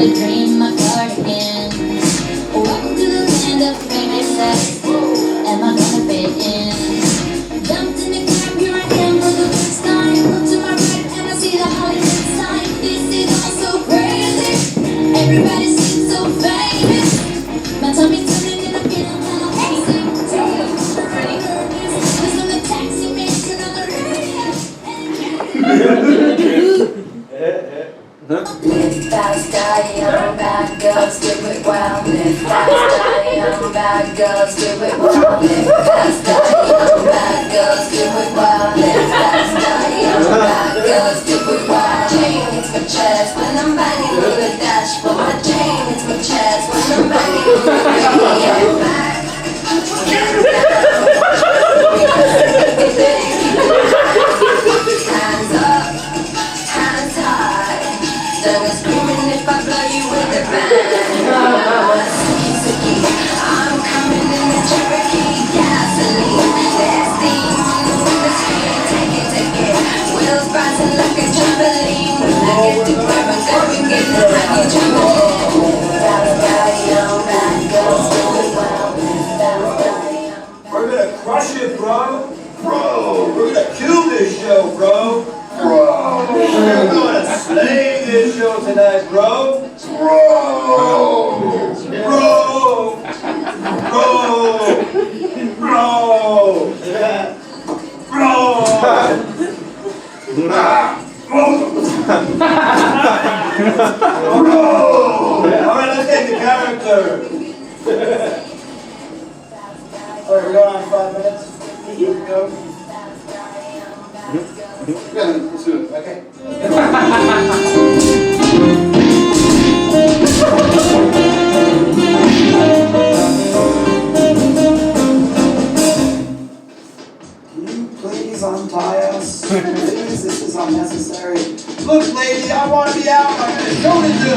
a dream, my cardigan. Welcome to the land of famous sex. Am I gonna fit in? Jumped in the cab, here I am for the first time. Look to my right and I see the Hollywood sign. This is all so crazy. Everybody seems so famous. My tummy's turning and I'm getting a little hazy. Already nervous. Listen to the taxi man turn on the radio. Live fast, die young, bad girls do it well. Live fast, die young, bad girls do it well. Live fast, die young, bad girls do it well. Live fast, die young, bad girls do it well. Chain hits my chest when I'm banging on the dashboard. My chain hits my chest when I'm banging on the radio. Hands up, hands high. They're screaming if I blow you with a bang. I'm coming in the Cherokee gasoline. There's steam on the window screen. Take it. Wheels bouncing like a trampoline. When I get to where I'm going, get the rocket jumping. Bad guy, young bad girls do it well. We're gonna crush it, bro. Bro, we're gonna kill this show, bro. Bro, we're gonna slay this show tonight, bro. Bro, bro, bro, bro, yeah. Bro. Bro. All right, let's get the character. All right, we're going on 5 minutes. Here we go. Yeah, let's do it. Okay. Can you please untie us? Please, this is unnecessary. Look, lady, I want to be out. I got a show to do.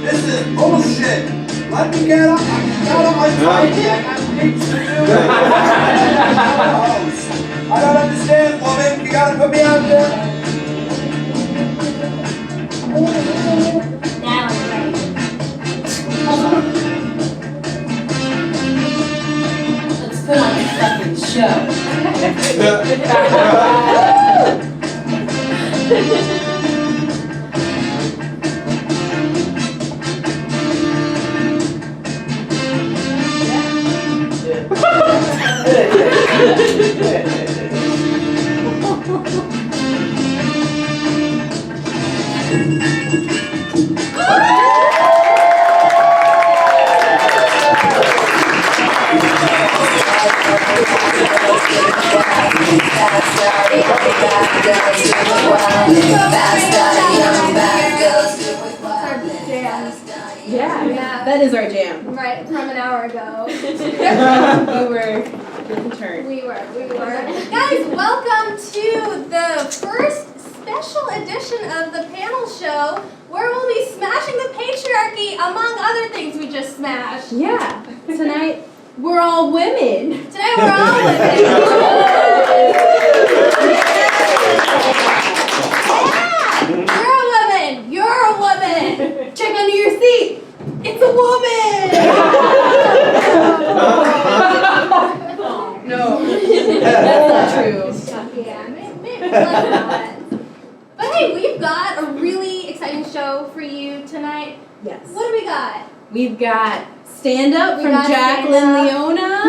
This is bullshit. Let me get up. I got on my tighty. I got things to do. I don't understand, woman. You gotta put me out there. Now I'm ready. Hold on. Let's put on a fucking show. Yeah, that is our jam. Right, from an hour ago. We were getting turned. We were. Guys, welcome to the first special edition of the panel show where we'll be smashing the patriarchy among other things we just smashed. Yeah, tonight we're all women. Tonight we're all women. Yeah! You're a woman. Check under your seat. It's a woman. No, that's not true. Yeah, maybe not. But hey, we've got a really exciting show for you tonight. Yes. What do we got? We've got Stand Up from got Jacqueline Stand Leona.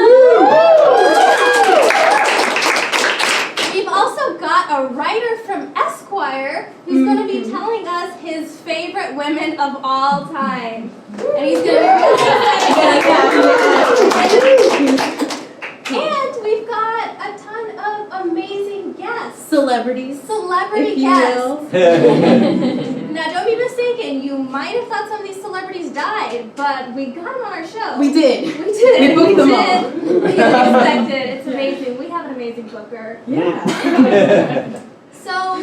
We've also got a writer from Esquire who's going to be telling us his favorite women of all time. And he's going to be And we've got a ton of amazing guests. Celebrities. Celebrity if you guests. will. Now, don't be mistaken. You might have thought some of these celebrities died, but we got them on our show. We did. We did. We booked them all. We expected. It's amazing. We have an amazing booker. Yeah. So,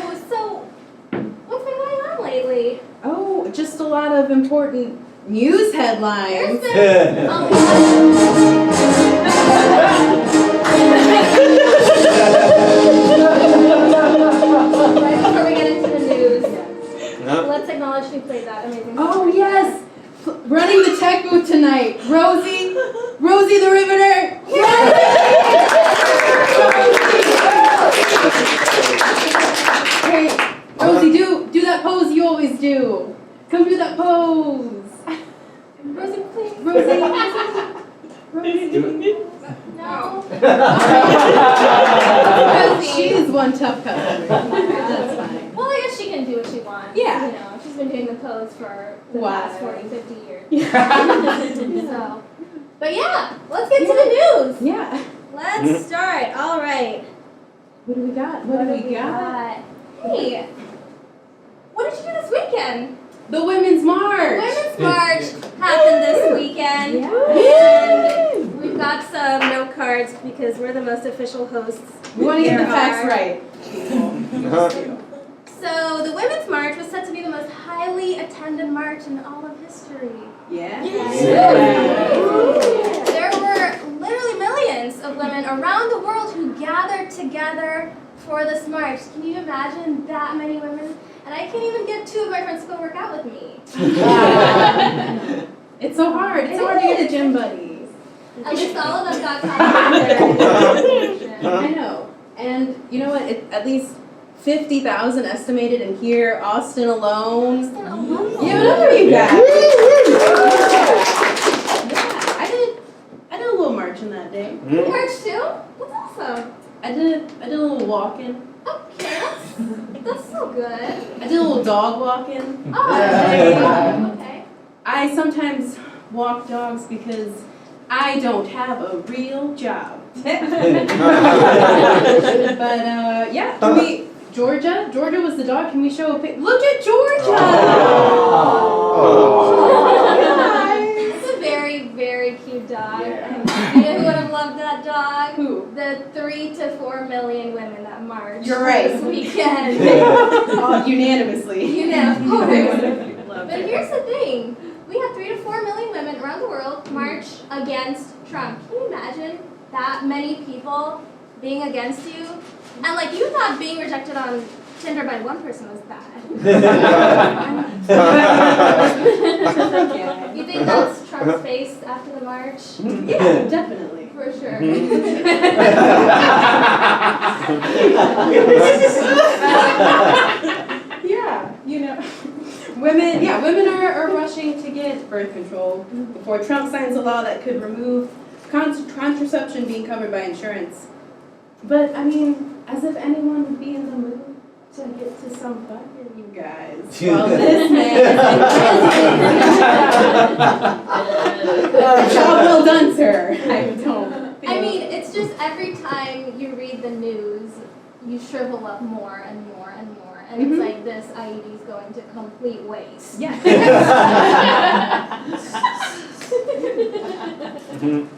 what's been going on lately? Oh, just a lot of important news headlines. There's been right before we get into the news, let's acknowledge who played that amazing song. Oh yes, running the tech booth tonight. Rosie the Riveter. Hey, Rosie, do that pose you always do. Come do that pose. Rosie, please. Rosie. No. She is one tough customer. That's fine. Well, I guess she can do what she wants. Yeah. You know, she's been doing the pose for the Wow. past 40, 50 years. So, but yeah, let's get to the news. Yeah. Let's start. All right. What do we got? What do we got? Hey, what did you do this weekend? The Women's March. Women's March happened this weekend. Yeah. And we've got some note cards because we're the most official hosts. We want to get the there facts are. right. So the Women's March was said to be the most highly attended march in all of history. Yeah. There were literally millions of women around the world who gathered together for this march. Can you imagine that many women? And I can't even get 2 of my friends to go work out with me. It's so hard. It's hard to get a gym buddies. At least all of them got caught. I know. And you know what? At least 50,000 estimated in here, Austin alone. Yeah, whatever you got. I did a little marching that day. You marched too? That's awesome. I did a little walking. Okay, that's so good. I did a little dog walking. Oh, there you go. Okay. I sometimes walk dogs because I don't have a real job. But yeah, can we? Georgia was the dog. Can we show a pic? Look at Georgia! It's a very, very cute dog. Yeah. And you know who would have loved that dog? Who? The 3 to 4 million women that marched. You're right. This weekend. Unanimously. You know, of course. Love But it. here's the thing. We had 3 to 4 million women around the world march against Trump. Can you imagine that many people being against you? And like you thought being rejected on Tinder by one person was bad. You think that's Trump's face after the march? Yeah, definitely. For sure. Yeah, you know. Women are rushing to get birth control before Trump signs a law that could remove contraception being covered by insurance. But, I mean, as if anyone would be in the mood to get to some fucking you guys. Well, this man is job well done, sir. I don't. I mean, it's just every time you read the news, you shrivel up more and more and more. And it's like this IED is going to complete waste. Yeah.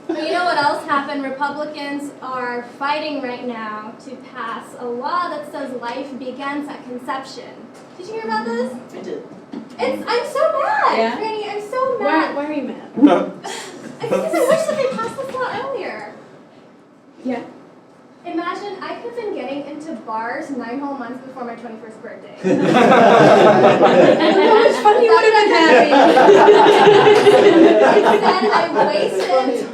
But you know what else happened? Republicans are fighting right now to pass a law that says life begins at conception. Did you hear about this? I did. I'm so mad, Yeah? Franny. I'm so mad. Why are you mad? Because I wish that they passed this law earlier. Yeah. Imagine I could have been getting into bars 9 whole months before my 21st birthday. Look how much fun you would have been having. Instead, I wasted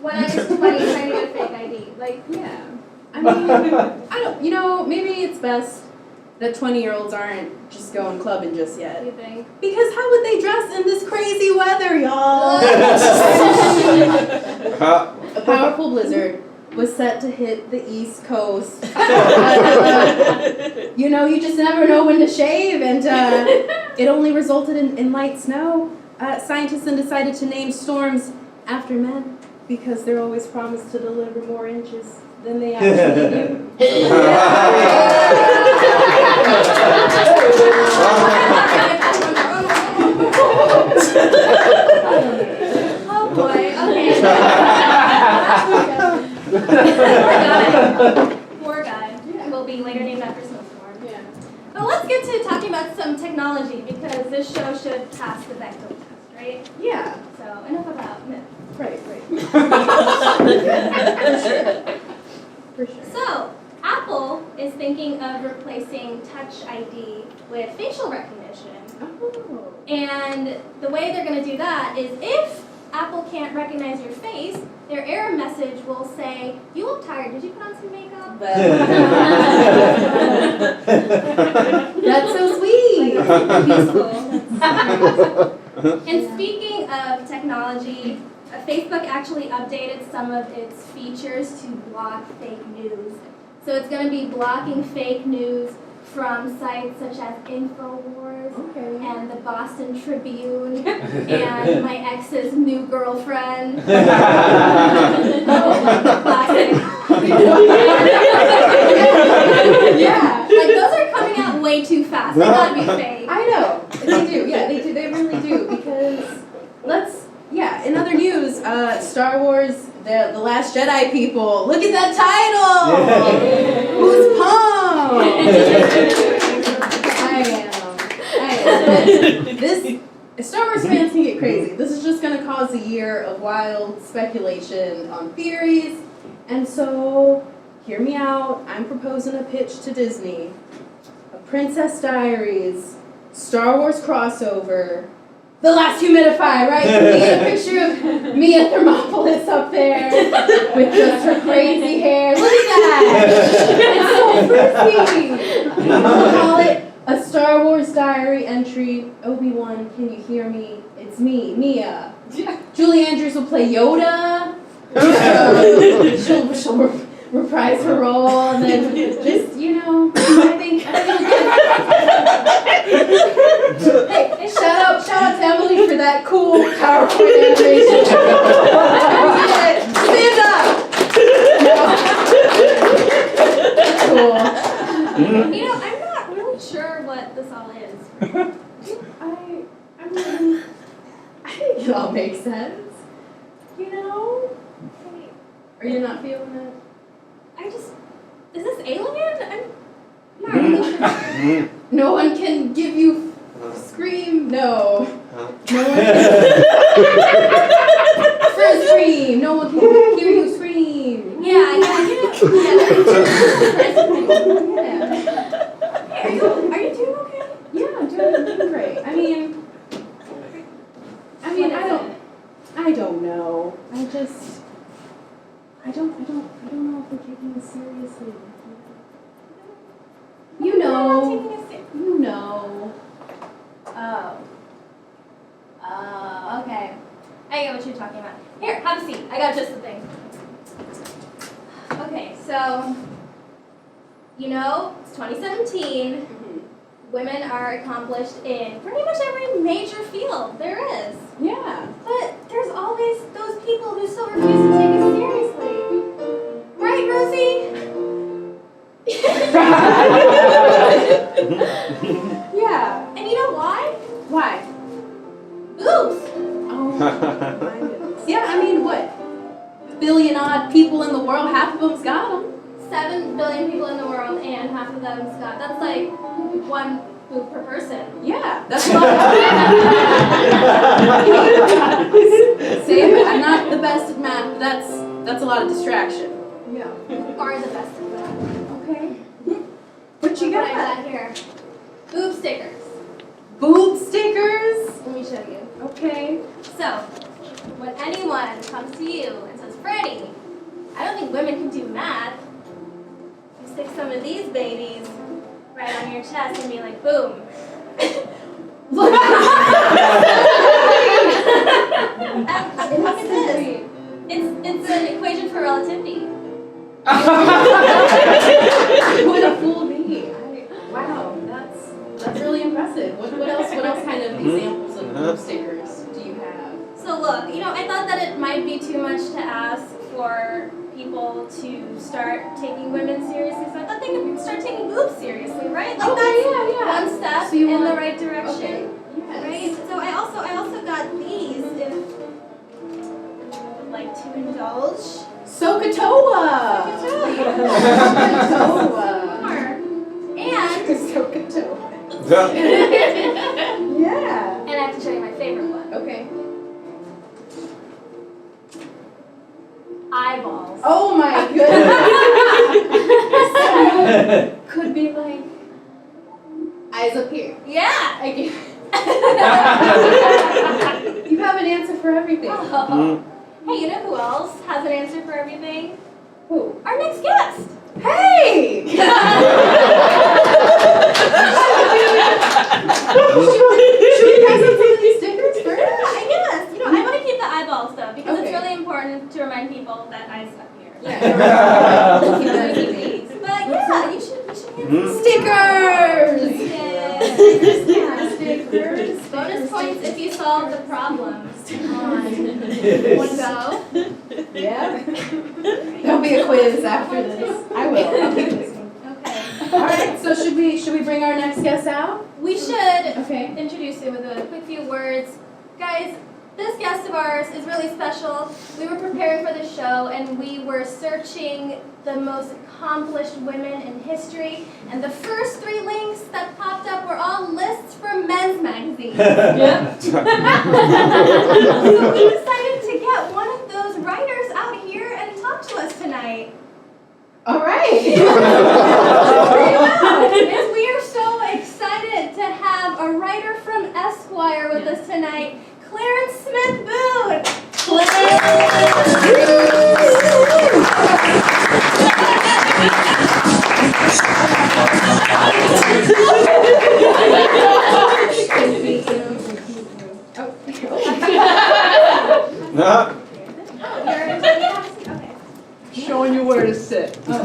when I was 20 trying to get a fake ID. Like, Yeah. I mean, I don't, maybe it's best that 20-year-olds aren't just going clubbing just yet. what do you think? Because how would they dress in this crazy weather, y'all? A powerful blizzard was set to hit the East Coast. You just never know when to shave, and it only resulted in light snow. Scientists then decided to name storms after men because they're always promised to deliver more inches than they actually do. Oh boy, okay. Poor guy. Will be later named after Snowstorm. Yeah. But let's get to talking about some technology because this show should pass the Bechdel test, right? Yeah. So enough about myth. Right. For sure. So Apple is thinking of replacing Touch ID with facial recognition. Oh. And the way they're going to do that is if Apple can't recognize your face, their error message will say, "You look tired. Did you put on some makeup?" That's so sweet. And speaking of technology, Facebook actually updated some of its features to block fake news. So it's going to be blocking fake news from sites such as InfoWars and the Boston Tribune and my ex's new girlfriend. Classic. Yeah, like those are coming out way too fast. They gotta be fake. I know. They do. Yeah, they do. They really do. Because in other news, Star Wars, the Last Jedi people. Look at that title. Who's pumped? I am. But this Star Wars fans can get crazy. This is just going to cause a year of wild speculation on theories. And so, hear me out. I'm proposing a pitch to Disney. A Princess Diaries, Star Wars crossover, The Last Humidifier, right? We get a picture of Mia Thermopolis up there with just her crazy hair. Look at that! It's so frizzy! We'll call it a Star Wars diary entry. Obi-Wan, can you hear me? It's me, Mia. Julie Andrews will play Yoda. She'll reprise her role, and then just, I think hey, shout out to Emily for that cool PowerPoint animation. Stand up. You know, I'm not really sure what this all is. I think it all makes sense. Are you not feeling it? Is this alien? I'm not really sure. No one can give you scream. No. No one can. For a scream. No one can hear you scream. Yeah. Hey, Are you doing okay? yeah, I'm doing great. I don't know. I don't know if we're taking this seriously. You I'm not know. taking it seriously. You know. Oh, okay. I get what you're talking about. Here, have a seat. I got just the thing. Okay, so, it's 2017. Women are accomplished in pretty much every major field there is. Yeah. But there's always those people who still refuse to take it seriously. Right, Rosie? Yeah. And you know why? Why? Boobs. Oh my goodness. Yeah, what? 1 billion odd people in the world, half of them's got them. 7 billion people in the world, and half of them's got. That's like 1 boob per person. Yeah, that's a lot. Same. I'm not the best at math, but that's a lot of distraction. Yeah. You are the best at that. Okay. What you What I got? got here? Boob stickers. Boob stickers? Let me show you. Okay. So, when anyone comes to you and says, "Freddie, I don't think women can do math," you stick some of these babies right on your chest and be like, boom. Look Look at this. It's an equation for relativity. Would have fooled me. Wow, that's really impressive. What else kind of examples of boob stickers do you have? So look, I thought that it might be too much to ask for people to start taking women seriously. So I thought they could start taking boobs seriously, right? Like that's one step So you in the want- right direction. Okay. Yes. Right? So I also got these if you would like to indulge. Sokotoa! Sokotoa! And Sokotoa. Yeah. I have to show you my favorite one. Okay. Eyeballs. Oh my goodness. Could be like eyes up here. Yeah. I get. You have an answer for everything. Oh. Hey, you know who else has an answer for everything? Who? Our next guest. Hey! Should we pass out some of these stickers first? I guess. You know, I want to keep the eyeballs though because it's really important to remind people that I stuck here. Yeah. But yeah, you should hand Stickers! Yeah. Stickers. Bonus points if you solve the problems on one go. Yeah. There'll be a quiz after this. I will. I'll keep this one. Okay. All right. So should we bring our next guest out? We should Okay. introduce him with a quick few words. Guys, this guest of ours is really special. We were preparing for the show and we were searching the most accomplished women in history, and the first 3 links that popped up were all lists from men's magazines. Yeah. So we decided to get one of those writers out here and talk to us tonight. All right. And we are so excited to have a writer from Esquire with us tonight, Clarence Smith Boone. Okay. Showing you where to sit. Oh.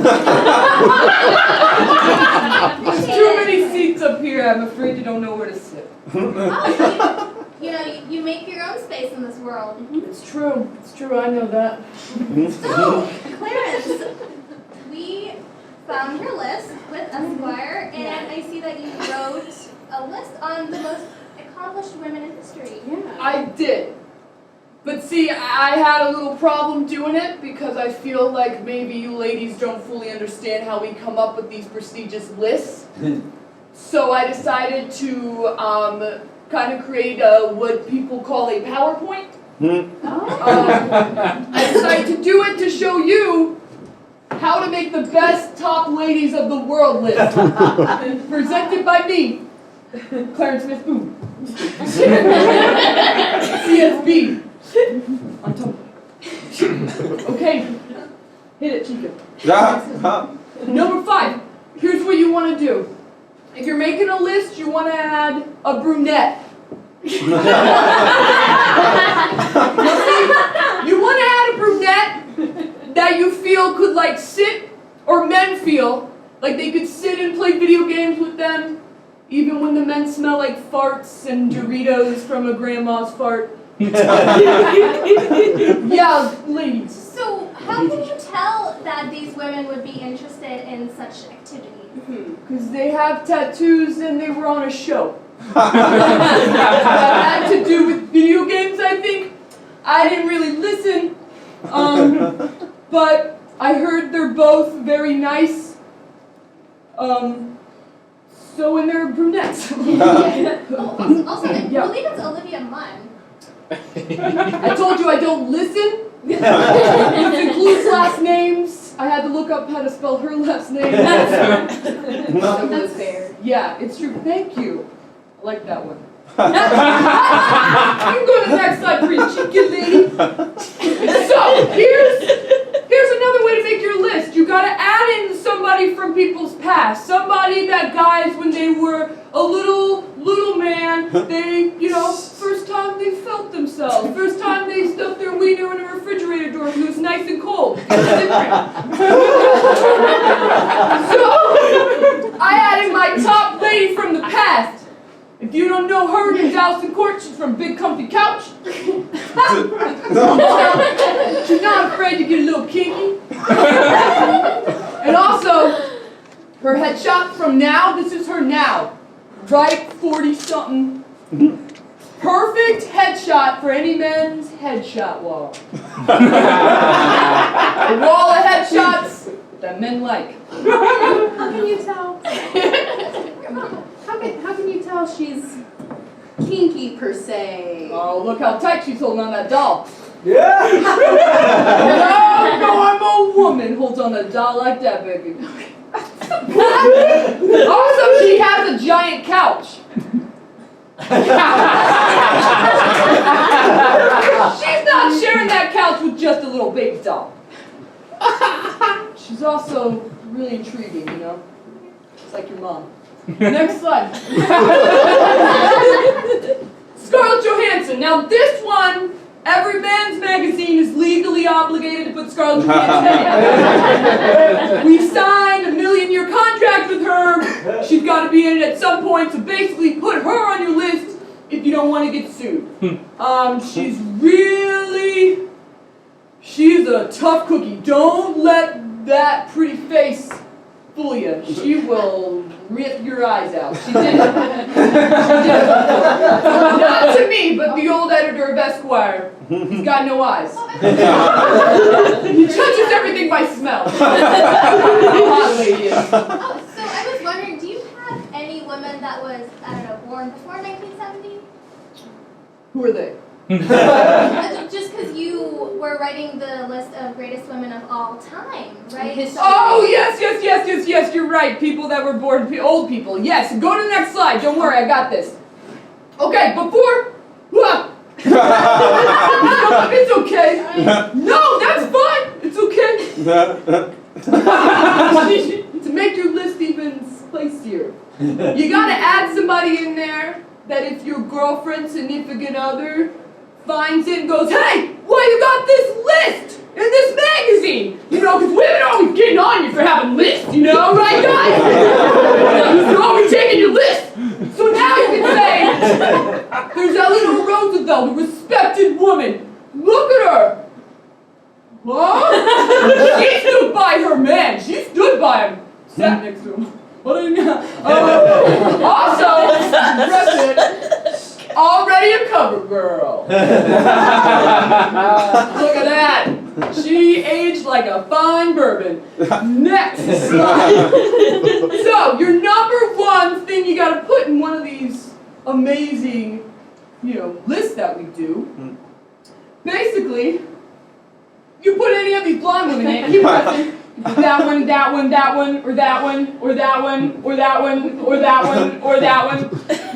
There's too many seats up here. I'm afraid you don't know where to sit. Oh, you know, you make your own space in this world. It's true. It's true. I know that. So, Clarence, we found your list with Esquire, and I see that you wrote a list on the most accomplished women in history. Yeah. I did. But see, I had a little problem doing it because I feel like maybe you ladies don't fully understand how we come up with these prestigious lists. So I decided to kind of create what people call a PowerPoint. I decided to do it to show you how to make the best top ladies of the world list. Presented by me, Clarence Smith Boone. CSB. On top. Okay. Hit it, Chica. Number 5. Here's what you want to do. If you're making a list, you want to add a brunette. You want to add a brunette that you feel could like sit, or men feel like they could sit and play video games with them, even when the men smell like farts and Doritos from a grandma's fart. Yeah, ladies. So, how can you tell that these women would be interested in such activity? Because they have tattoos and they were on a show. That had to do with video games, I think. I didn't really listen. But I heard they're both very nice. So, and they're brunettes. Oh, also, I Yeah. believe it's Olivia Munn. I told you I don't listen. Which includes last names. I had to look up how to spell her last name. That's fair. Yeah, it's true. Thank you. I like that one. You go to the next slide, pretty cheeky lady. So, here's another way to make your list. You gotta add in somebody from people's past. Somebody that guys, when they were a little man, they, first time they felt themselves. First time they stuffed their wiener in a refrigerator door and it was nice and cold. It's different. So, I added my top lady from the past. If you don't know her, name's Allison Court. She's from Big Comfy Couch. She's not afraid to get a little kinky. And also, her headshot from now, this is her now. Right, 40-something. Perfect headshot for any men's headshot wall. A wall of headshots that men like. How can you tell? How can you tell she's kinky per se? Oh, look how tight she's holding on that doll. Yeah. No, I'm a woman. Holds on a doll like that, baby. Also, she has a giant couch. just a little baby doll. She's also really intriguing, you know? Just like your mom. Next slide. Scarlett Johansson. Now this one, every man's magazine is legally obligated to put Scarlett Johansson in. We've signed a 1 million-year contract with her. She's got to be in it at some point, so basically put her on your list if you don't want to get sued. She's a tough cookie. Don't let that pretty face fool you. She will rip your eyes out. She did it. Not to me, but the old editor of Esquire. He's got no eyes. He judges everything by smell. How hot lady is. Oh, so I was wondering, do you have any women that was, I don't know, born before 1970? Who are they? Just because you were writing the list of greatest women of all time, right? Oh, yes, you're right. People that were born, old people. Yes, go to the next slide. Don't worry, I got this. Okay, before... It's okay. No, that's fine. It's okay. To make your list even spicier, you gotta add somebody in there that if your girlfriend, significant other, finds it and goes, hey, why you got this list in this magazine? You know, because women are always getting on you for having lists, you know, right, guys? They're always taking your list. So now you can say, there's Eleanor Roosevelt, a respected woman. Look at her. Huh? She stood by her man. She stood by him. Sat next to him. Also, president, already a cover girl. Look at that. She aged like a fine bourbon. Next slide. So, your number one thing you gotta put in one of these amazing, lists that we do, basically, you put any of these blonde women in, keep pressing. That one, that one, that one, or that one, or that one, or that one, or that one, or that one.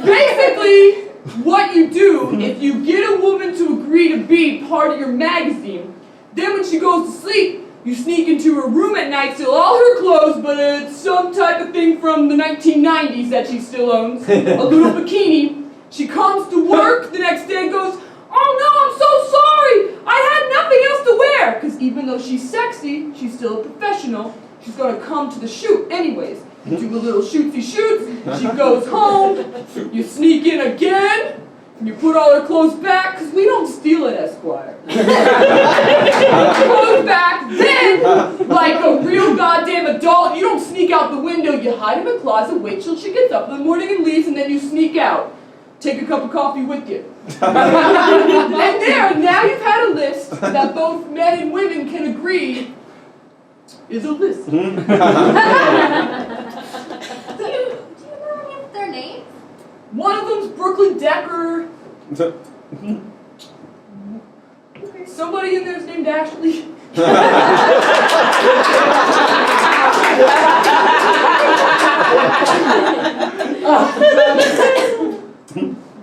Basically, what you do, if you get a woman to agree to be part of your magazine, then when she goes to sleep, you sneak into her room at night, steal all her clothes, but it's some type of thing from the 1990s that she still owns, a little bikini. She comes to work the next day and goes, oh no, I'm so sorry, I had nothing else to wear. Because even though she's sexy, she's still a professional. She's going to come to the shoot anyways. You do a little shootsy shoots, she goes home, you sneak in again, you put all her clothes back, because we don't steal at Esquire. Clothes back, then, like a real goddamn adult, you don't sneak out the window, you hide in the closet, wait till she gets up in the morning and leaves, and then you sneak out. Take a cup of coffee with you. And there, now you've had a list that both men and women can agree is a list. Do you know any of their names? One of them's Brooklyn Decker. Somebody in there's named Ashley.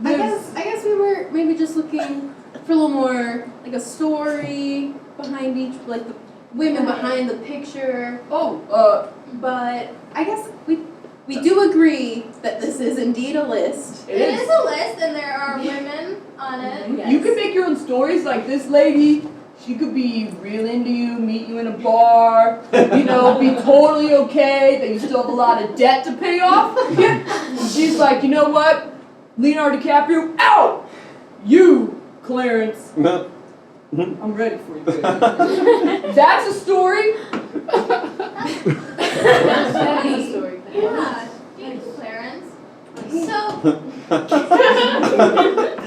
I guess we were maybe just looking for a little more, like a story behind each, like the women behind the picture. But I guess we do agree that this is indeed a list. It is a list, and there are women on it. Yes. You can make your own stories, like this lady. She could be real into you, meet you in a bar, be totally okay, that you still have a lot of debt to pay off. She's like, you know what? Leonardo DiCaprio, out! You, Clarence. I'm ready for you, baby. That's a story. That's a story. Yeah, thank you, Clarence. So,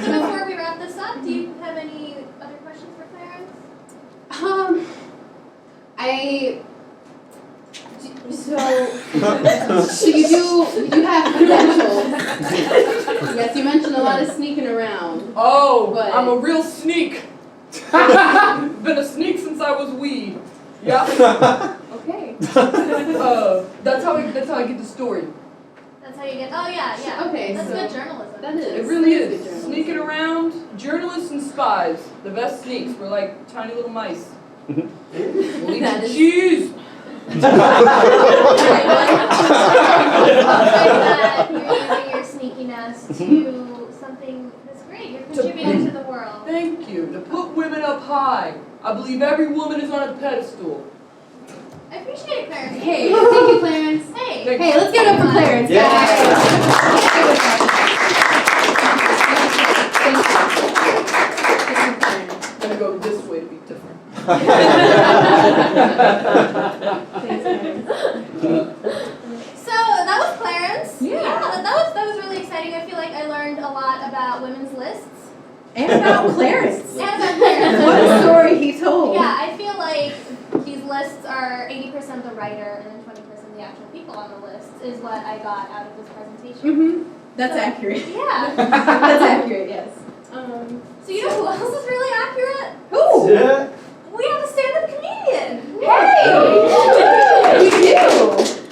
before we wrap this up, do you have any other questions for Clarence? So you do have credentials. Yes, you mentioned a lot of sneaking around. Oh, but I'm a real sneak. Been a sneak since I was wee. Yeah. Okay. That's how I get the story. That's how you get. Oh yeah. Okay, That's so good journalism. that is. It really is. Good journalism. sneaking around. Journalists and spies, the best sneaks. We're like tiny little mice. We'll eat That the is- cheese. That you're using your sneakiness to something that's great. You're contributing to the world. Thank you. To put women up high. I believe every woman is on a pedestal. I appreciate it, Clarence. Hey, thank you, Clarence. Hey. Hey, let's give it up for Clarence. I'm gonna go this way to be different. So that was Clarence. Yeah. That was really exciting. I feel like I learned a lot about women's lists. And about Clarence. And about Clarence. What a story he told. Yeah, I feel like these lists are 80% the writer and then 20% the actual people on the list is what I got out of this presentation. Mm-hmm. That's accurate. Yeah. That's accurate, yes. So you know who else is really accurate? Who? Yeah. We have a stand-up comedian. Hey! We do!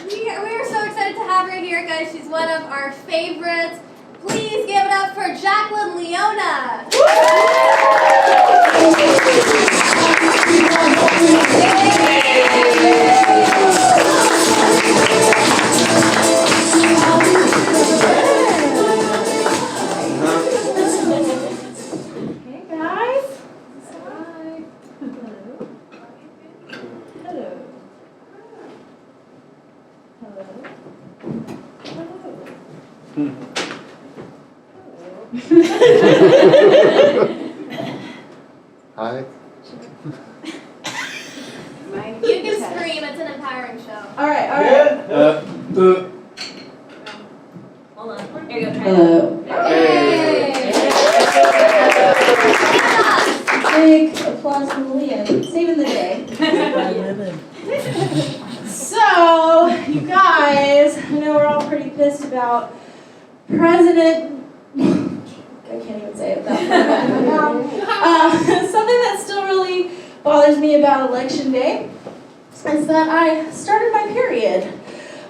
We are so excited to have her here, guys. She's one of our favorites. Please give it up for Jacqueline Leona. Hey guys. Hi. Hello. Hi. You can scream. It's an empowering show. Alright, alright. Hold on. Here you go. Hello. Hey. Big applause from Leah, saving the day. So, you guys, I know we're all pretty pissed about President. I can't even say it without something that still really bothers me about Election Day is that I started my period.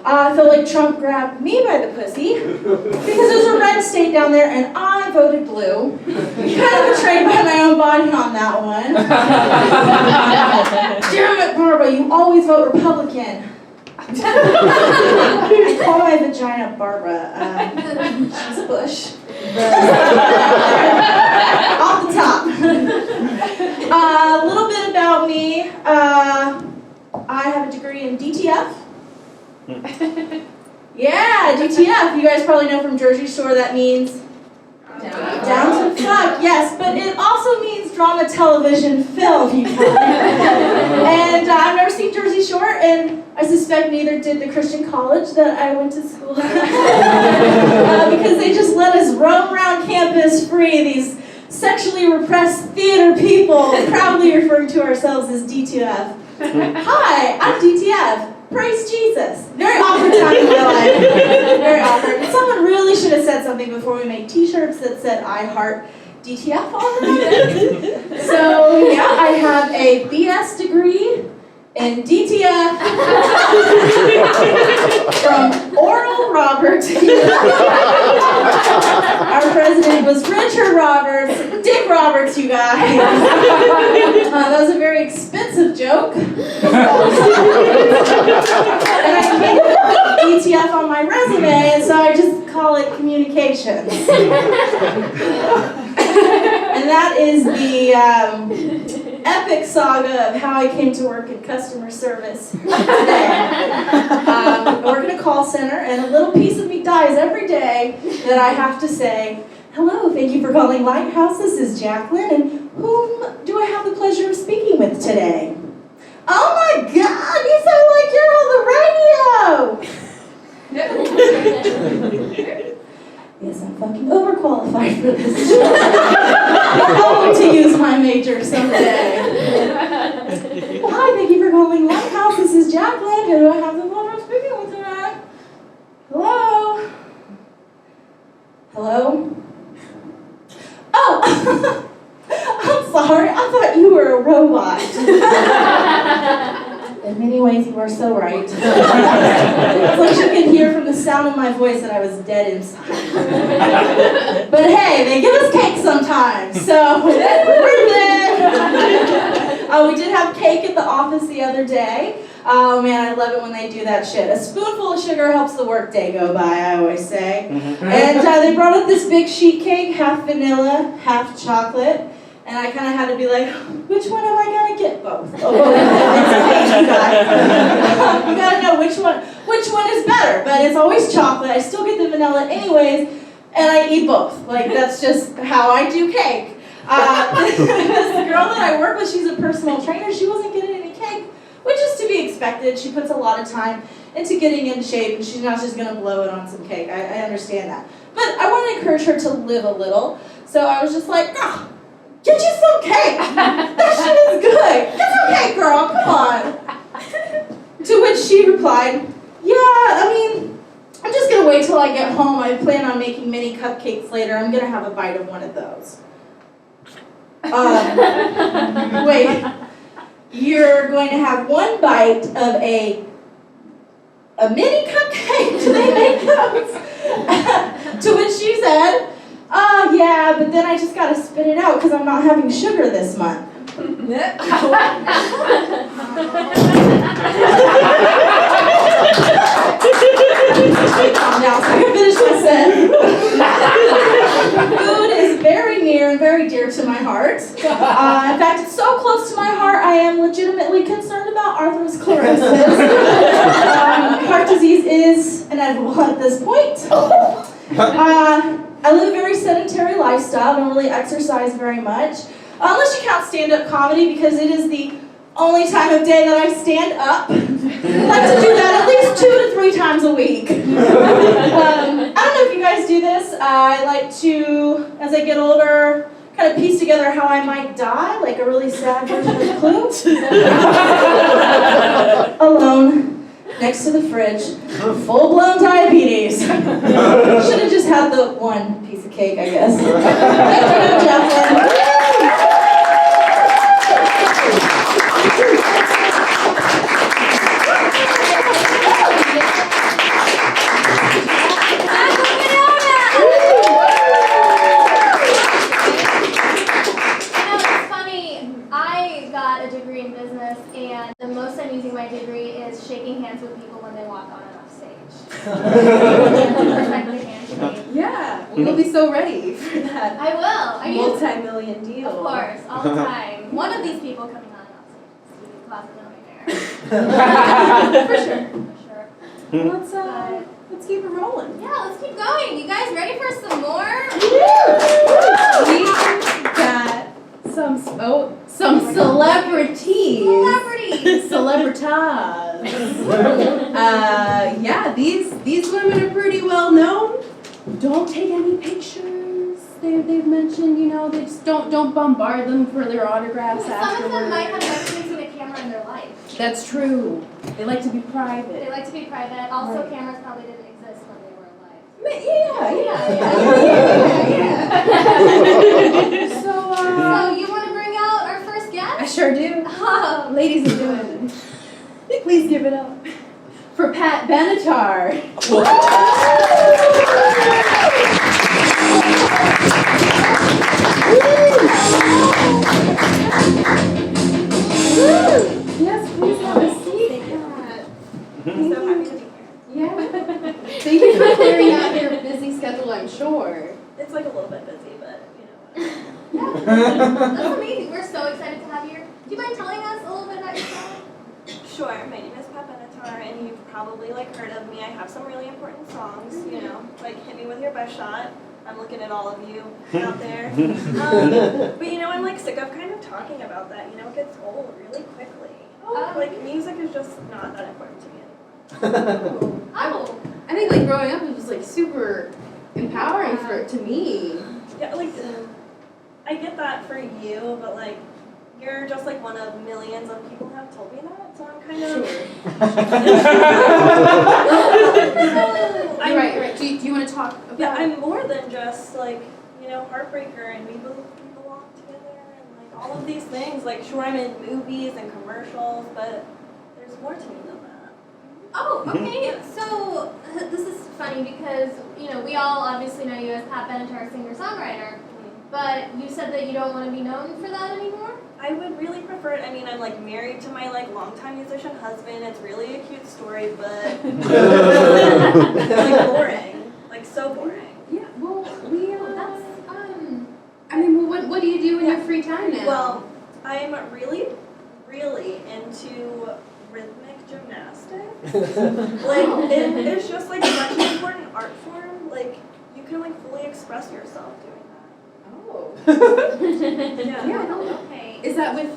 I feel like Trump grabbed me by the pussy because there's a red state down there and I voted blue. Kind of betrayed by my own body on that one. Damn it, Barbara, you always vote Republican. I call my vagina Barbara. She's Bush. Off the top. A little bit about me. I have a degree in DTF. Yeah, DTF. You guys probably know from Jersey Shore that means down to fuck. Yes, but it also means drama, television, film. You guys. And I've never seen Jersey Shore, and I suspect neither did the Christian college that I went to school at. Because they just let us roam around campus free. These sexually repressed theater people proudly referring to ourselves as DTF. Hi, I'm DTF. Praise Jesus. Very awkward time in my life. Very awkward. Someone really should have said something before we made t-shirts that said I heart DTF on them. So yeah, I have a BS degree in DTF from Oral Roberts. Our president was Richard Roberts, Dick Roberts, you guys. That was a very expensive joke. And I can't put DTF on my resume, and so I just call it communications. And that is the epic saga of how I came to work in customer service today. I work in a call center, and a little piece of me dies every day that I have to say, hello, thank you for calling Lighthouse. This is Jacqueline, and whom do I have the pleasure of speaking with today? Oh my God, you sound like you're on the radio! Yes, I'm fucking overqualified for this job. I hope to use my major someday. Well, hi, thank you for calling Lighthouse. This is Jacqueline. Who do I have the pleasure of speaking with tonight? Hello? Hello? Oh! I'm sorry. I thought you were a robot. In many ways, you are so right. It's like you can hear from the sound of my voice that I was dead inside. But hey, they give us cake time. So we're there. We did have cake at the office the other day. Oh man, I love it when they do that shit. A spoonful of sugar helps the workday go by, I always say. And they brought up this big sheet cake, half vanilla, half chocolate. And I kind of had to be like, which one am I gonna get? Both. Oh, it's cake, you guys. You gotta know which one is better. But it's always chocolate. I still get the vanilla anyways, and I eat both. Like that's just how I do cake. This girl that I work with, she's a personal trainer. She wasn't getting any cake, which is to be expected. She puts a lot of time into getting in shape, and she's not just gonna blow it on some cake. I understand that. But I want to encourage her to live a little. So I was just like, oh, get you some cake. That shit is good. Get some cake, girl. Come on. To which she replied, yeah, I mean, I'm just going to wait till I get home. I plan on making mini cupcakes later. I'm going to have a bite of one of those. Wait. You're going to have one bite of a mini cupcake? Do they make those? To which she said, yeah, but then I just gotta spit it out because I'm not having sugar this month. Calm down so I can finish my sentence. Food is very near and very dear to my heart. In fact, it's so close to my heart, I am legitimately concerned about atherosclerosis. Heart disease is inevitable at this point. I live a very sedentary lifestyle, don't really exercise very much. Unless you count stand-up comedy, because it is the only time of day that I stand up. I like to do that at least 2 to 3 times a week. I don't know if you guys do this. I like to, as I get older, kind of piece together how I might die, like a really sad version of Clue. Alone. Next to the fridge, full-blown diabetes. Should have just had the one piece of cake, I guess. Thank you, Justin. It's funny, I got a degree in business, and the most I'm using my degree is shaking hands with people when they walk on and off stage. Perfect the handshake. Yeah, we'll be so ready for that I will. Are you? multi-million deal. Of course, all the time. One of these people coming on and off stage is the closet millionaire. For sure. For sure. Let's keep it rolling. Yeah, let's keep going. You guys ready for some more? We got some celebrities. Celebritas. Yeah, these women are pretty well known. Don't take any pictures. They've mentioned, they just don't bombard them for their autographs afterwards. Some of them might have never seen a camera in their life. That's true. They like to be private. They like to be private. Also, Right. cameras probably didn't exist when they were alive. Yeah. So you want to bring out our first guest? I sure do. Oh. Ladies and gentlemen, please give it up for Pat Benatar. Yes, please have a seat, Pat. So happy to be here. Yeah. Thank you for clearing out your busy schedule, I'm sure. It's like a little bit busy, but That's amazing. We're so excited to have you here. Do you mind telling us a little bit about yourself? Sure. My name is Pat Benatar, and you've probably heard of me. I have some really important songs, like Hit Me With Your Best Shot. I'm looking at all of you out there. But I'm sick of kind of talking about that. It gets old really quickly. Music is just not that important to me anymore. Oh. I think growing up it was super empowering to me. Yeah, I get that for you, but you're just one of millions of people who have told me that, so I'm kind of. You're right. Do you want to talk about? Yeah, I'm more than just heartbreaker, and we belong together, and all of these things. Sure, I'm in movies and commercials, but there's more to me than that. Oh, okay. So this is funny because we all obviously know you as Pat Benatar, singer-songwriter. but you said that you don't want to be known for that anymore? I would really prefer it. I mean, I'm like married to my like longtime musician husband. It's really a cute story, but like boring, like so boring. Yeah, well, we, That's, I mean, well, what do you do in your free time now? Well, I'm really, really into rhythmic gymnastics. Like, it's just like such an important art form. Like, you can like fully express yourself doing Oh. that. okay. Is that with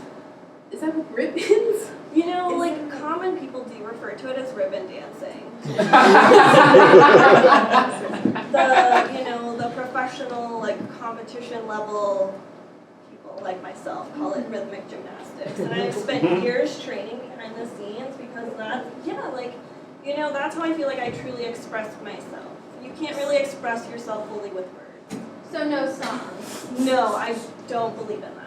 ribbons? You know, like common people do refer to it as ribbon dancing. The professional like competition level people like myself call it rhythmic gymnastics, and I've spent years training behind the scenes because that's how I feel like I truly express myself. You can't really express yourself fully with words. So no songs. No, I don't believe in that.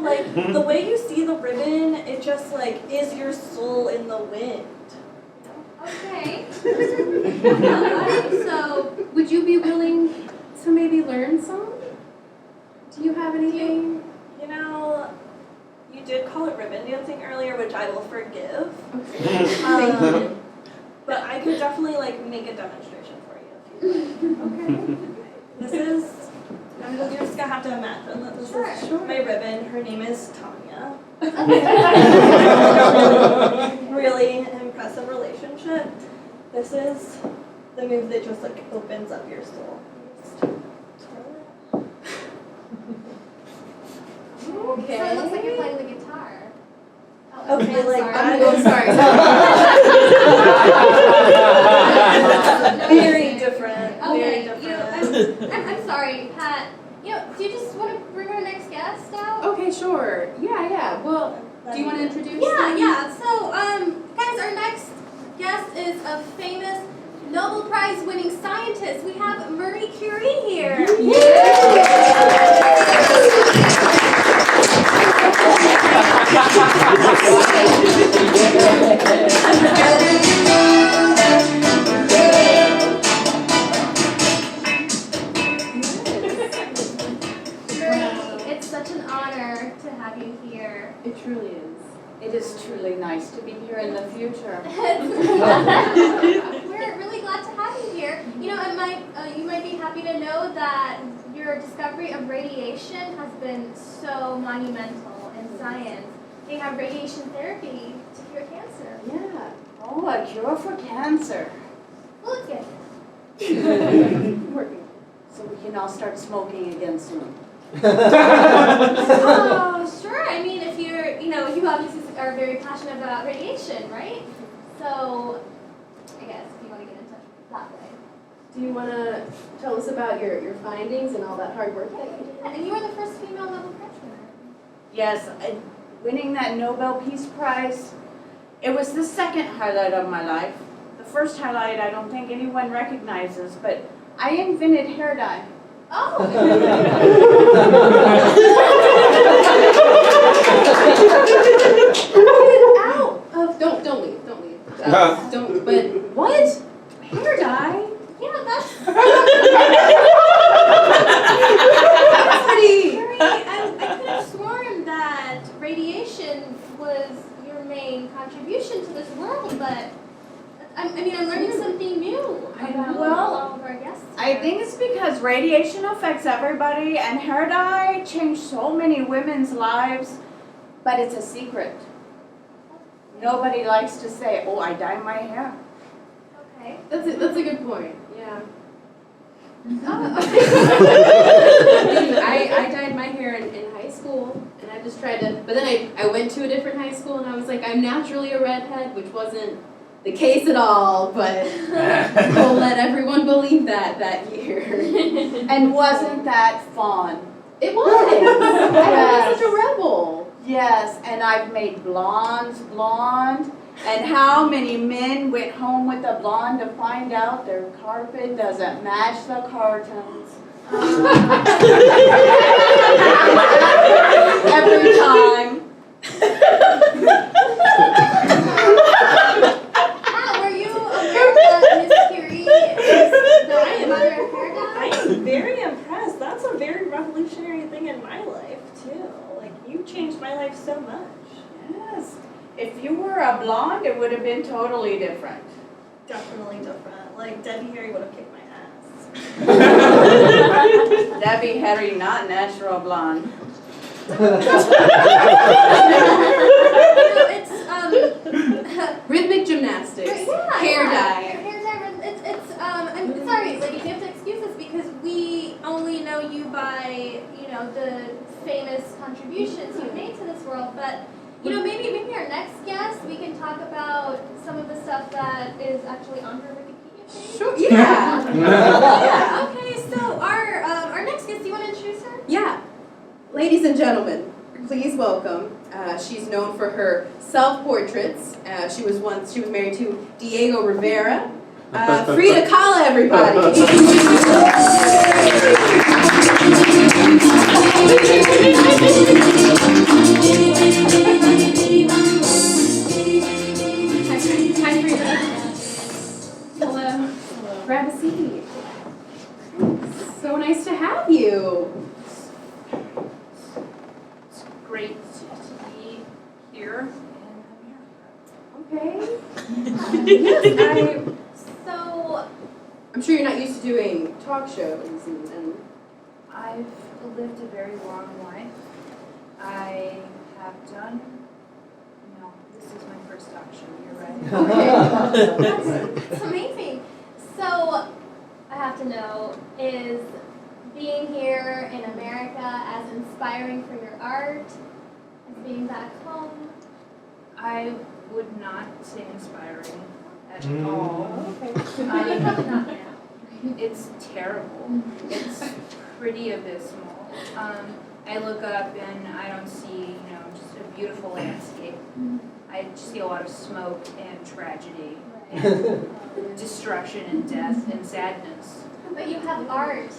Like the way you see the ribbon, it just like is your soul in the wind. Okay. So, would you be willing to maybe learn some? Do you have anything? You did call it ribbon dancing earlier, which I will forgive. But I could definitely like make a demonstration for you if you like. Okay. You're just gonna have to imagine that this is my ribbon. Her name is Tanya. Really impressive relationship. This is the move that just like opens up your soul. Just twirl it. Okay. So it looks like you're playing the guitar. Okay, like that. Oh, sorry. Very different. Okay. Very different. I'm sorry, Pat. Do you just want to bring our next guest out? Okay, sure. Yeah. Well, do you want to introduce them? Yeah. So, guys, our next guest is a famous Nobel Prize winning scientist. We have Marie Curie here. It's such an honor to have you here. It truly is. It is truly nice to be here in the future. We're really glad to have you here. You might be happy to know that your discovery of radiation has been so monumental in science. They have radiation therapy to cure cancer. Yeah. Oh, a cure for cancer. Well, let's get Working. So we can all start smoking again soon. Oh, sure. I mean, if you obviously are very passionate about radiation, right? So, I guess if you want to get in touch that way. Do you want to tell us about your findings and all that hard work that you did? And you were the first female Nobel Prize winner. Yes, winning that Nobel Peace Prize, it was the second highlight of my life. The first highlight I don't think anyone recognizes, but I invented hair dye. Oh! Don't leave. Don't. But what? Hair dye? Yeah, that's. Pretty. Carrie, I could have sworn that radiation was your main contribution to this world, but I'm learning something new about all of our guests. I think it's because radiation affects everybody, and hair dye changed so many women's lives, but it's a secret. Nobody likes to say, oh, I dye my hair. Okay. That's a good point. Yeah. I dyed my hair in high school, and I just tried to. But then I went to a different high school, and I was like, I'm naturally a redhead, which wasn't the case at all. But we'll let everyone believe that year. And wasn't that fun? It was. I was such a rebel. Yes, and I've made blondes blonde. And how many men went home with a blonde to find out their carpet doesn't match the curtains? Every time. Were you aware that Miss Curie is the mother of hair dye? very impressed. That's a very revolutionary thing in my life, too. Like, you changed my life so much. Yes. If you were a blonde, it would have been totally different. Definitely different. Like, Debbie Harry would have kicked my ass. Debbie Harry, not natural blonde. It's Rhythmic gymnastics, hair dye. Hair dye. I'm sorry. Like, if you have to excuse us because we only know you by the famous contributions you've made to this world, but. Maybe our next guest, we can talk about some of the stuff that is actually on her Wikipedia page. Sure. Yeah. Yeah. Okay. So our next guest, do you want to introduce her? Yeah. Ladies and gentlemen, please welcome. She's known for her self-portraits. She was married to Diego Rivera. Frida Kahlo, everybody. Hi, Frida. Hello. Grab a seat. So nice to have you. It's great to be here in America. Okay. So I'm sure you're not used to doing talk shows and I've lived a very long life. I have done, no, this is my first talk show, you're right. that's amazing. So I have to know, is being here in America as inspiring for your art as being back home? I would not say inspiring at all. Probably not now. It's terrible. It's pretty abysmal. I look up and I don't see, just a beautiful landscape. I just see a lot of smoke and tragedy and destruction and death and sadness. But you have art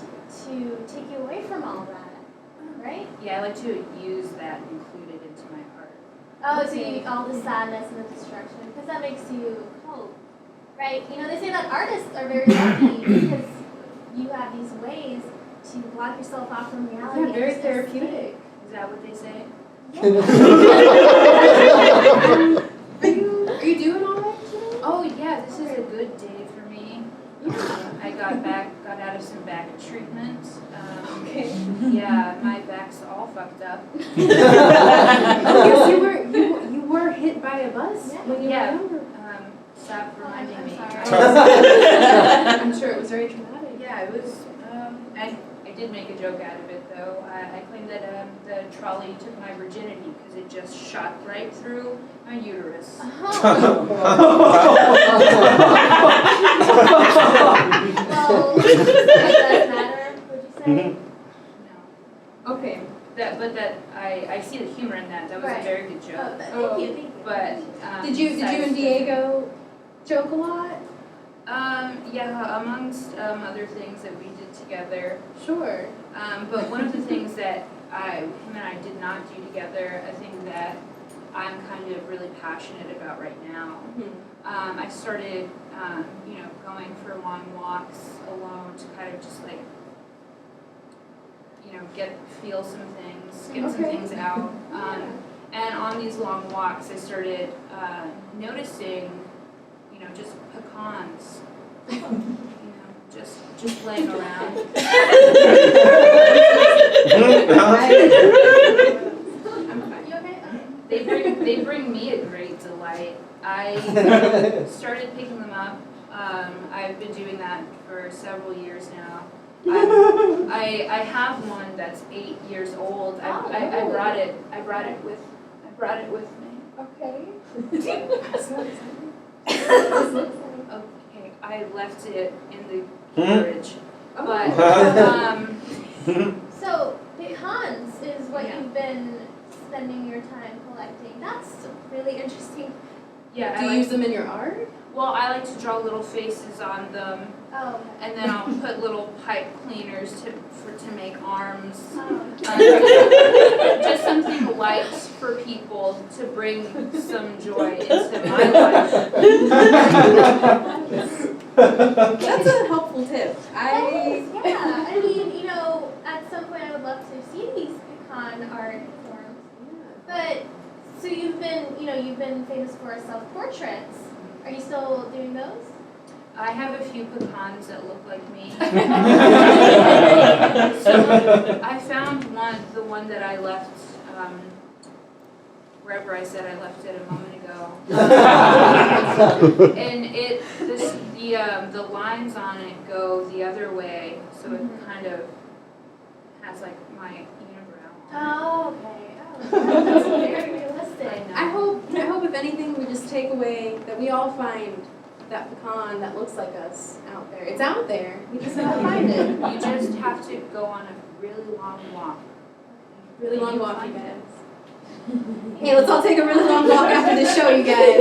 to take you away from all that, right? Yeah, I like to use that included into my art. Oh, so all the sadness and the destruction, because that makes you cope, right? They say that artists are very lucky because you have these ways to block yourself off from reality. yeah, very and therapeutic. Is that what they say? Are you doing all right today? Oh yeah, this is a good day for me. I got out of some back treatment. Okay. Yeah, my back's all fucked up. Oh yes, you were hit by a bus when you were Yeah. younger. Stop reminding I'm me. sorry. I'm sure it was very traumatic. Yeah, it was. I did make a joke out of it though. I claimed that the trolley took my virginity because it just shot right through my uterus. Well, does that matter, would you say? No. Okay. But I see the humor in that. That was Right. a very good joke. Thank you. But Did you and Diego joke a lot? Yeah, amongst other things that we did together. Sure. But one of the things that him and I did not do together, I think that I'm kind of really passionate about right now. I started, going for long walks alone to kind of just like, feel some things, get some things out. And on these long walks, I started noticing, just pecans, just laying around. I'm fine. You okay? They bring me a great delight. I started picking them up. I've been doing that for several years now. I have one that's 8 years old. I brought it with me. Okay. Okay, I left it in the carriage. But So, pecans is what Yeah. you've been spending your time collecting. That's really interesting. yeah, Do you use them in your art? Well, I like to draw little faces on them, Oh, okay. and then I'll put little pipe cleaners to make arms. Oh. Just something light for people to bring some joy into my life. That's a helpful tip. Yes. Yeah, I mean, you know, at some point I would love to see these pecan art forms. But, so you've been famous for self-portraits. Are you still doing those? I have a few pecans that look like me. So I found the one that I left, wherever I said I left it a moment ago. And the lines on it go the other way, so it kind of has like my unibrow. Oh, okay. Oh, that's very realistic. I hope if anything we just take away that we all find that pecan that looks like us out there. It's out there. We just have to find it. You just have to go on a really long walk. Really long walk, you guys. Hey, let's all take a really long walk after this show, you guys.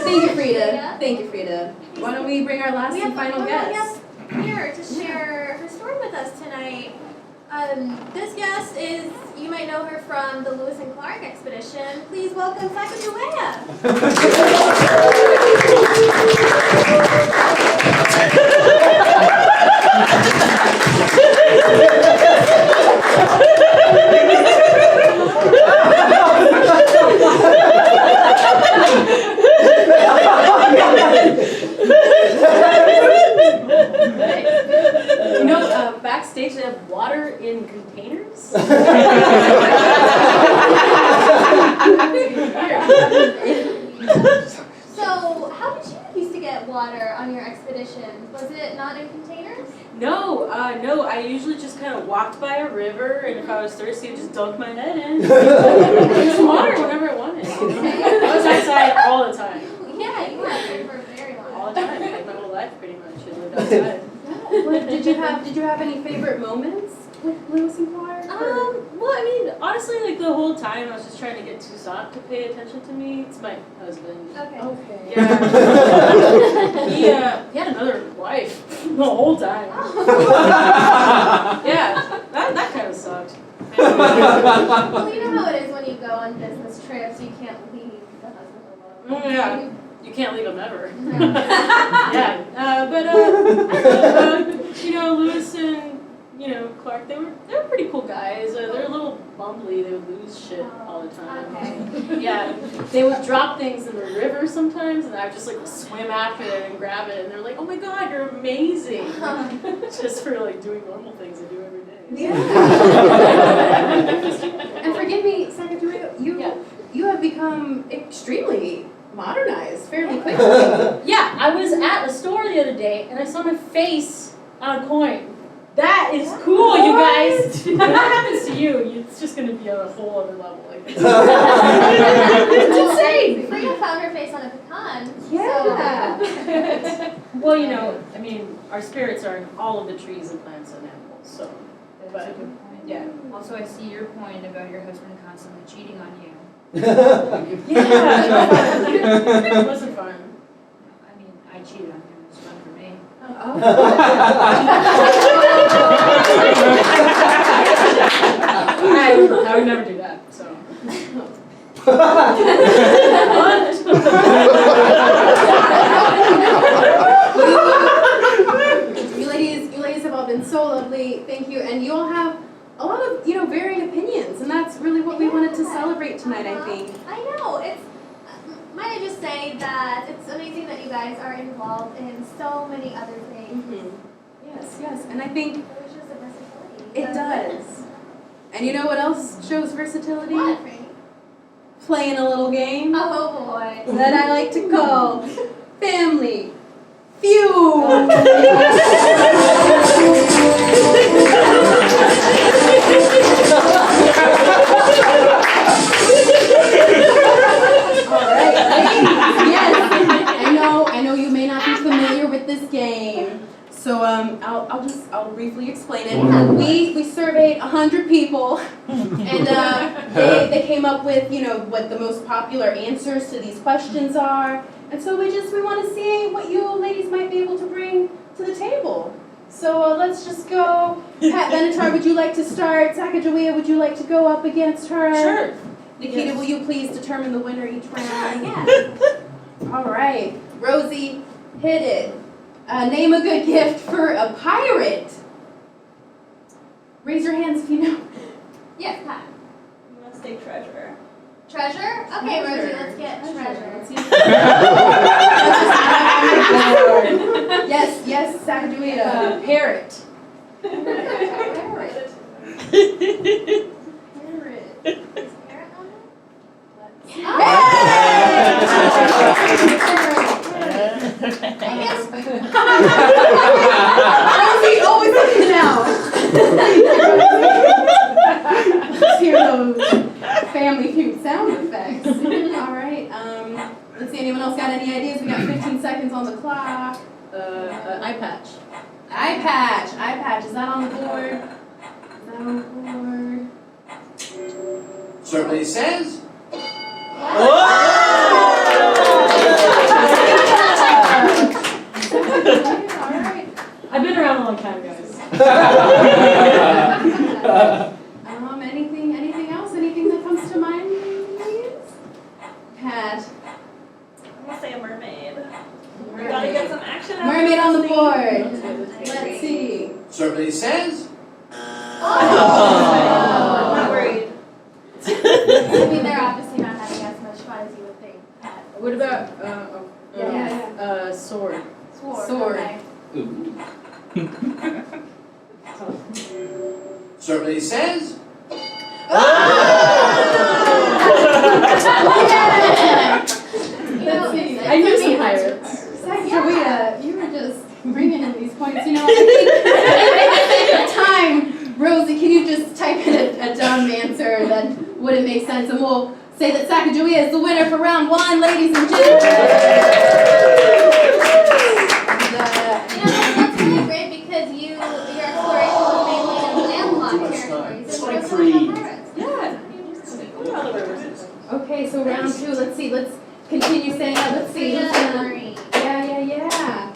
Thank you, Frida. Thank you, Frida. Why don't we bring our last We and have final one more guest? guest here to share her story with us tonight. This guest is, you might know her from the Lewis and Clark expedition. Please welcome Sacagawea. You know, backstage they have water in containers. So, how did you used to get water on your expeditions? Was it not in containers? No, I usually just kind of walked by a river, and if I was thirsty, I just dunked my head in. Drink some water whenever I wanted. I was outside all the time. Yeah, you were out there for a very long time. All the time, like my whole life pretty much. I lived outside. What, did you have any favorite moments with Lewis and Clark? Well, I mean, honestly, like the whole time I was just trying to get Toussaint to pay attention to me. It's my husband. Okay. Okay. Yeah. He had another wife the whole time. Yeah, that kind of sucked. Well, you know how it is when you go on business trips, you can't leave the husband alone. Yeah. You can't leave him ever. No. Yeah. But I don't know, you know, Lewis and Clark, they were pretty cool guys. They're a little bumbly. They would lose shit all the time. Okay. Yeah. They would drop things in the river sometimes, and I would just like swim after them and grab it. And they're like, "Oh my God, you're amazing!" Just for like doing normal things I do every day. Yeah. And forgive me, Sacagawea, you have become extremely modernized fairly quickly. Yeah, I was at a store the other day, and I saw my face on a coin. That is cool, you guys. When that happens to you, it's just gonna be on a whole other level. Like it's insane. Frida found her face on a pecan. Yeah. So. Well, you know, I mean, our spirits are in all of the trees and plants and animals. So, That's a good point. yeah. Also, I see your point about your husband constantly cheating on you. Yeah. It wasn't fun. I mean, I cheated on him. It was fun for me. I would never do that. So. You ladies have all been so lovely. Thank you, and you all have a lot of varying opinions, and that's really what we wanted to celebrate tonight. I think. I know. It's. Might I just say that it's amazing that you guys are involved in so many other things. Mm-hmm. Yes, and I think It shows the versatility. it does. And you know what else shows versatility? What, Franny? Playing a little game Oh boy. that I like to call Family Feud. I know you may not be familiar with this game, so I'll briefly explain it. We surveyed 100 people, and they came up with what the most popular answers to these questions are, and so we want to see what you ladies might be able to bring to the table. So let's just go. Pat Benatar, would you like to start? Sacagawea, would you like to go up against her? Sure. Nikita, will you please determine the winner each round? Yeah. All right. Rosie, hit it. Name a good gift for a pirate. Raise your hands if you know. Yes, Pat. I'm gonna say treasure. Treasure? Okay, Rosie, let's get treasure. Yes, Sacagawea. Parrot. Parrot. Is parrot on it? I guess. Rosie, always looking out. Let's hear those Family Feud sound effects. All right. Let's see. Anyone else got any ideas? We got 15 seconds on the clock. Eye patch. Eye patch. Eye patch. Is that on the board? Is that on the board? Certainly says. All right. I've been around a long time, guys. Anything else? Anything that comes to mind, please? Pat. I'm gonna say a mermaid. We gotta get some action out of Mermaid on the this board. Let's see. Certainly says. Oh. Not worried. I mean, they're obviously not having as much fun as you would think. Pat. What about sword? Sword. Okay. Certainly says. Let's see. I knew some pirates. Sacagawea, you were just bringing in these points. You know, I think of time, Rosie, can you just type in a dumb answer that wouldn't make sense, and we'll say that Sacagawea is the winner for round 1, ladies and gentlemen. You know, that's really great because your exploration was mainly in landlocked territories. It's and like there three. wasn't enough pirates. Okay, so round 2. Let's see. Let's continue saying that. Let's see. Who's gonna- Marie. Yeah.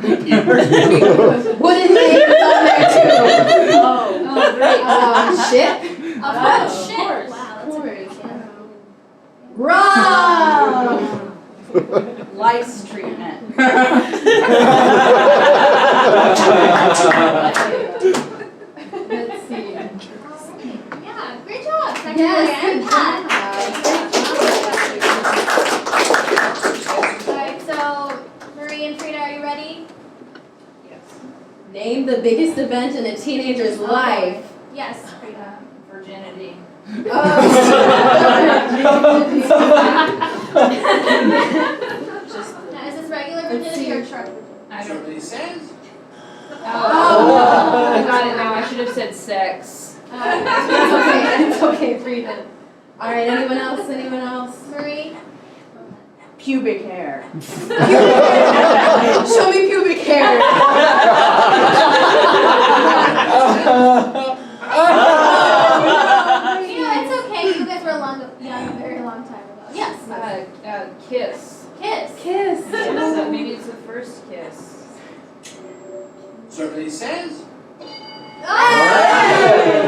Wooden names on there too. Oh, great. Ship. Of course. Of Shit. course. Wow, Of that's a course. great Rum. Lice treatment. Let's see. Yeah, great job. Second Yes, and good Pat. job. Alright, so Marie and Frida, are you ready? Name the biggest event in a teenager's life. Yes, Frida. Virginity. Now, is this regular virginity or church virginity? I don't. Certainly says. I got it now. I should have said sex. It's okay, Frida. All right, anyone else? Anyone else? Marie? Pubic hair. Show me pubic hair. You know, it's okay. You guys were young a very long time ago. Yes. Kiss. Kiss. Kiss. Maybe it's the first kiss. Certainly says.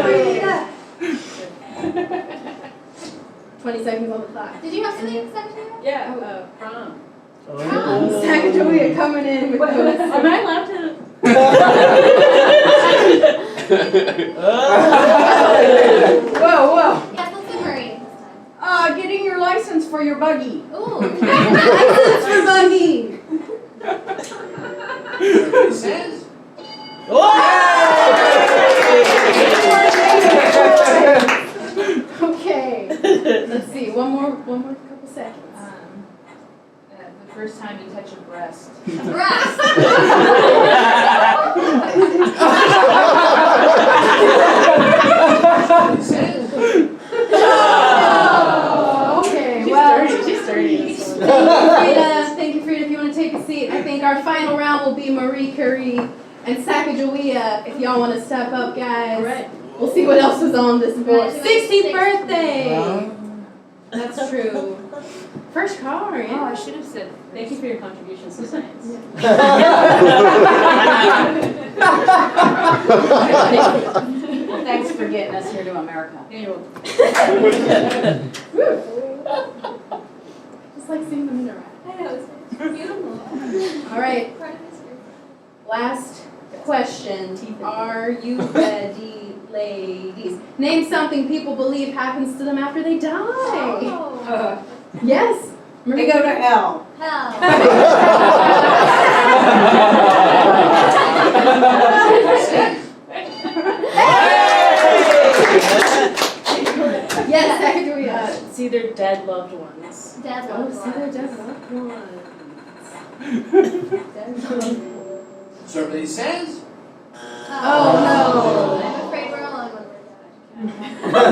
Frida. 20 seconds on the clock. Did you have something second? Yeah, prom. Sacagawea coming in with those. Am I allowed to? Whoa. Yes, let's do Marie this time. Getting your license for your buggy. Ooh. License for buggy. Certainly says. Okay. Let's see. One more couple seconds. The first time you touch a breast. Breast. Certainly says. Okay. Well, She's sturdy. Thank you, Frida. If you want to take a seat, I think our final round will be Marie Curie and Sacagawea. If y'all want to step up, guys. All right. We'll see what else is on this board. Congratulations. 60th birthday. That's true. First car, Oh, yeah. I should have said. Thank you for your contributions to science. Thanks for getting us here to America. Anyway. Just like seeing them interact. I know, it's beautiful. All right. Part of history. Last question. Are you ready, ladies? Name something people believe happens to them after they die. Oh. Yes. They go to hell. Hell. Yes, second we It's either dead loved ones. Dead Oh, loved see, they're ones. dead loved ones. Dead loved ones. Somebody says. Oh, no. I'm afraid we're alone when we're dead.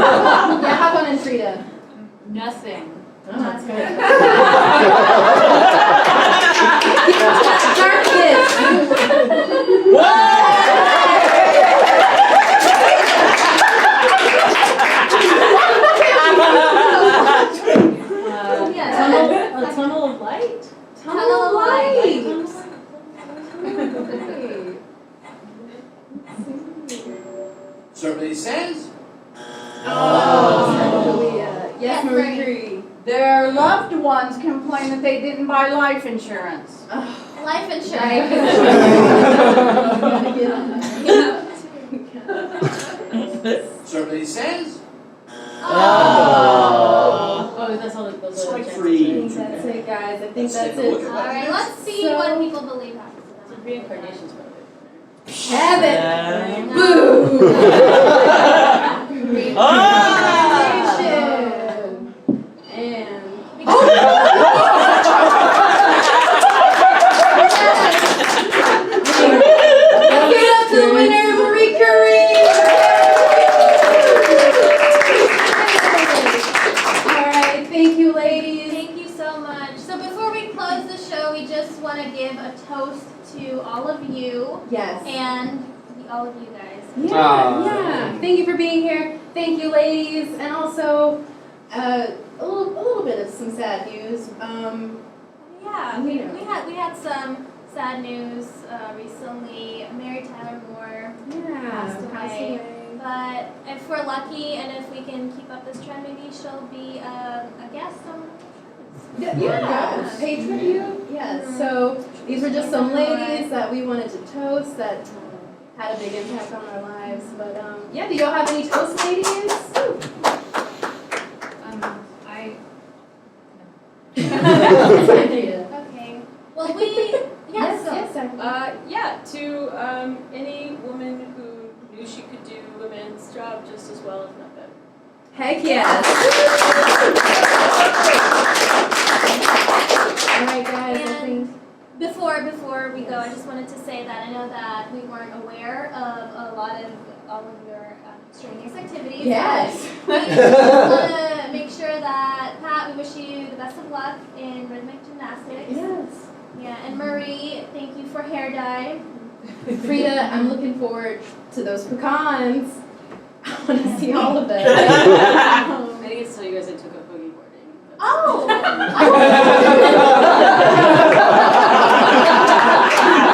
Yeah, hop on in, Frida. Nothing. Oh, that's good. A tunnel of light? Tunnel of light. Somebody says. Yes, Marie Curie. Their loved ones complain that they didn't buy life insurance. Life insurance. Somebody says. Oh, that's all those It's are like chances. free. That's it, guys. I think Let's that's take a look it. at All right, let's see So- what people believe happens to It's them. reincarnation's probably. Heaven. No. Boo. And give it up to the winner, Marie Curie. All right, thank you, ladies. Thank you so much. So before we close the show, we just want to give a toast to all of you Yes. and all of you guys. Yeah. Thank you for being here. Thank you, ladies, and also a little bit of some sad news. Yeah, we had some sad news recently. Mary Tyler Moore passed away. But if we're lucky and if we can keep up this trend, maybe she'll be a guest on Yeah. Pay tribute. Yes. So these were just some ladies that we wanted to toast that had a big impact on our lives. But yeah, do y'all have any toast, ladies? Okay. Well, yes. Yeah, to any woman who knew she could do a man's job just as well, if not better. Heck yes. All right, guys. I think. Before we go, I just wanted to say that I know that we weren't aware of all of your strenuous activities. Yes. We just want to make sure that, Pat, we wish you the best of luck in rhythmic gymnastics. Yes. Yeah, and Marie, thank you for hair dye. Frida, I'm looking forward to those pecans. I want to see all of them. I think it's tell you guys I took up boogie boarding. Oh!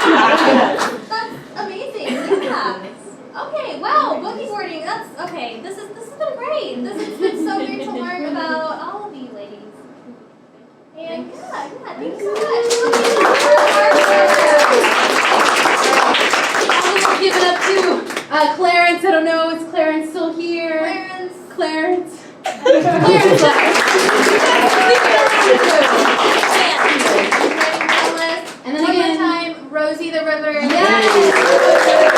That's amazing. Yeah. Okay, wow, boogie boarding. That's okay. This has been great. This has been so great to learn about all of you ladies. And yeah, thank you so much. We'll give it up to Clarence. I don't know, is Clarence still here? Clarence. And then one more time, Rosie the River. Yes.